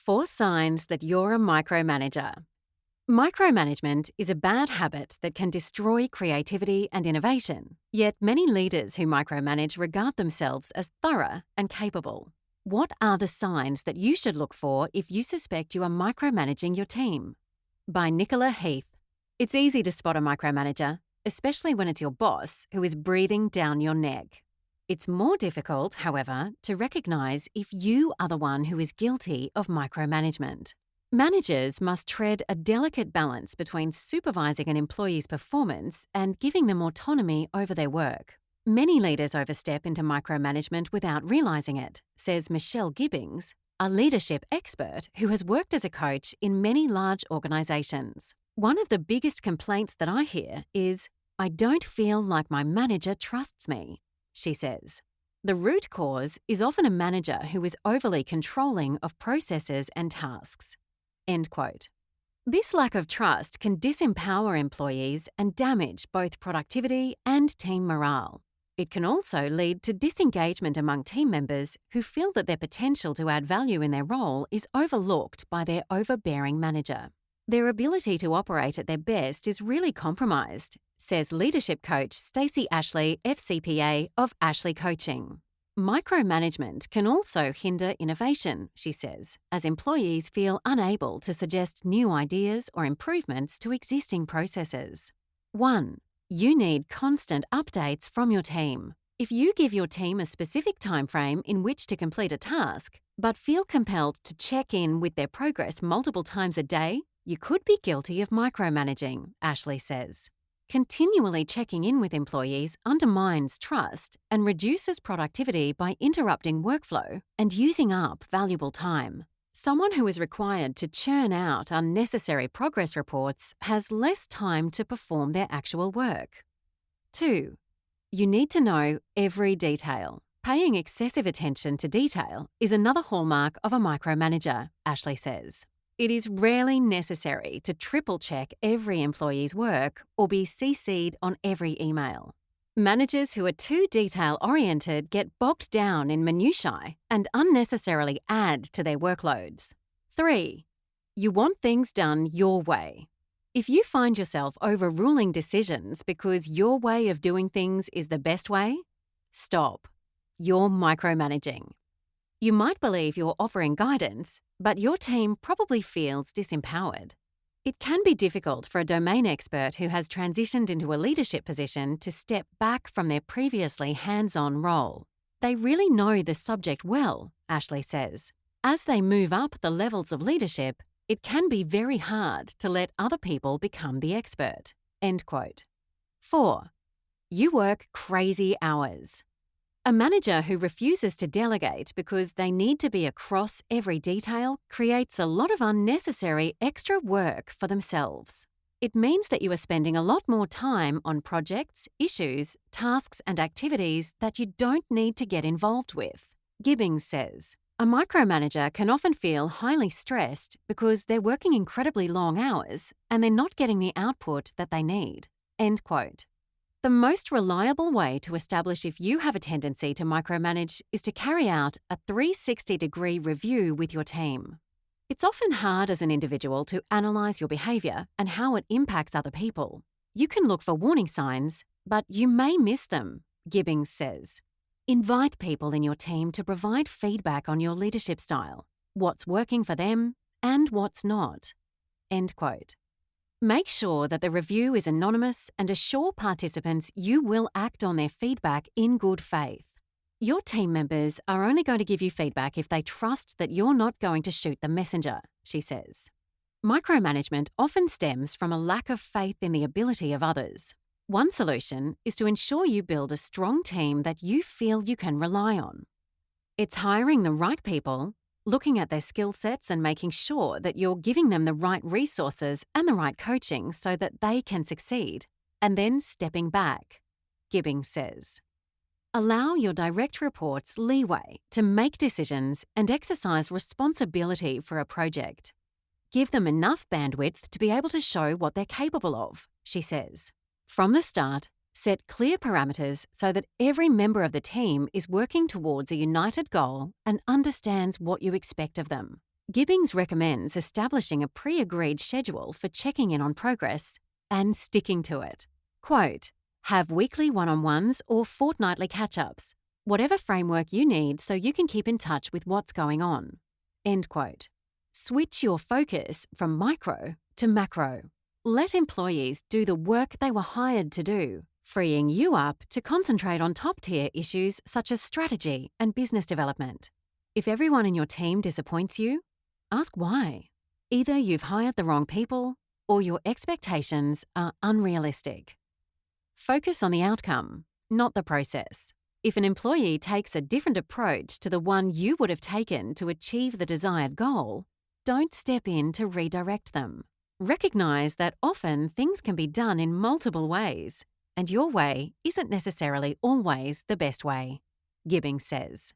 4 signs that you're a micromanager. Micromanagement is a bad habit that can destroy creativity and innovation, yet many leaders who micromanage regard themselves as thorough and capable. What are the signs that you should look for if you suspect you are micromanaging your team? By Nicola Heath. It's easy to spot a micromanager, especially when it's your boss who is breathing down your neck. It's more difficult, however, to recognise if you are the one who is guilty of micromanagement. Managers must tread a delicate balance between supervising an employee's performance and giving them autonomy over their work. Many leaders overstep into micromanagement without realising it, says Michelle Gibbings, a leadership expert who has worked as a coach in many large organisations. One of the biggest complaints that I hear is, "I don't feel like my manager trusts me," she says. The root cause is often a manager who is overly controlling of processes and tasks. End quote. This lack of trust can disempower employees and damage both productivity and team morale. It can also lead to disengagement among team members who feel that their potential to add value in their role is overlooked by their overbearing manager. Their ability to operate at their best is really compromised, says leadership coach Stacey Ashley, FCPA of Ashley Coaching. Micromanagement can also hinder innovation, she says, as employees feel unable to suggest new ideas or improvements to existing processes. 1. You need constant updates from your team. If you give your team a specific timeframe in which to complete a task, but feel compelled to check in with their progress multiple times a day, you could be guilty of micromanaging, Ashley says. Continually checking in with employees undermines trust and reduces productivity by interrupting workflow and using up valuable time. Someone who is required to churn out unnecessary progress reports has less time to perform their actual work. 2. You need to know every detail. Paying excessive attention to detail is another hallmark of a micromanager, Ashley says. It is rarely necessary to triple-check every employee's work or be CC'd on every email. Managers who are too detail-oriented get bogged down in minutiae and unnecessarily add to their workloads. 3. You want things done your way. If you find yourself overruling decisions because your way of doing things is the best way, stop. You're micromanaging. You might believe you're offering guidance, but your team probably feels disempowered. It can be difficult for a domain expert who has transitioned into a leadership position to step back from their previously hands-on role. They really know the subject well, Ashley says. As they move up the levels of leadership, it can be very hard to let other people become the expert. End quote. 4. You work crazy hours. A manager who refuses to delegate because they need to be across every detail creates a lot of unnecessary extra work for themselves. It means that you are spending a lot more time on projects, issues, tasks, and activities that you don't need to get involved with. Gibbings says, a micromanager can often feel highly stressed because they're working incredibly long hours and they're not getting the output that they need. End quote. The most reliable way to establish if you have a tendency to micromanage is to carry out a 360-degree review with your team. It's often hard as an individual to analyse your behaviour and how it impacts other people. You can look for warning signs, but you may miss them, Gibbings says. Invite people in your team to provide feedback on your leadership style, what's working for them and what's not. End quote. Make sure that the review is anonymous and assure participants you will act on their feedback in good faith. Your team members are only going to give you feedback if they trust that you're not going to shoot the messenger, she says. Micromanagement often stems from a lack of faith in the ability of others. One solution is to ensure you build a strong team that you feel you can rely on. It's hiring the right people, looking at their skill sets and making sure that you're giving them the right resources and the right coaching so that they can succeed, and then stepping back, Gibbings says. Allow your direct reports leeway to make decisions and exercise responsibility for a project. Give them enough bandwidth to be able to show what they're capable of, she says. From the start, set clear parameters so that every member of the team is working towards a united goal and understands what you expect of them. Gibbings recommends establishing a pre-agreed schedule for checking in on progress and sticking to it. Quote, have weekly one-on-ones or fortnightly catch-ups, whatever framework you need so you can keep in touch with what's going on. End quote. Switch your focus from micro to macro. Let employees do the work they were hired to do, freeing you up to concentrate on top-tier issues such as strategy and business development. If everyone in your team disappoints you, ask why. Either you've hired the wrong people or your expectations are unrealistic. Focus on the outcome, not the process. If an employee takes a different approach to the one you would have taken to achieve the desired goal, don't step in to redirect them. Recognize that often things can be done in multiple ways, and your way isn't necessarily always the best way, Gibbings says.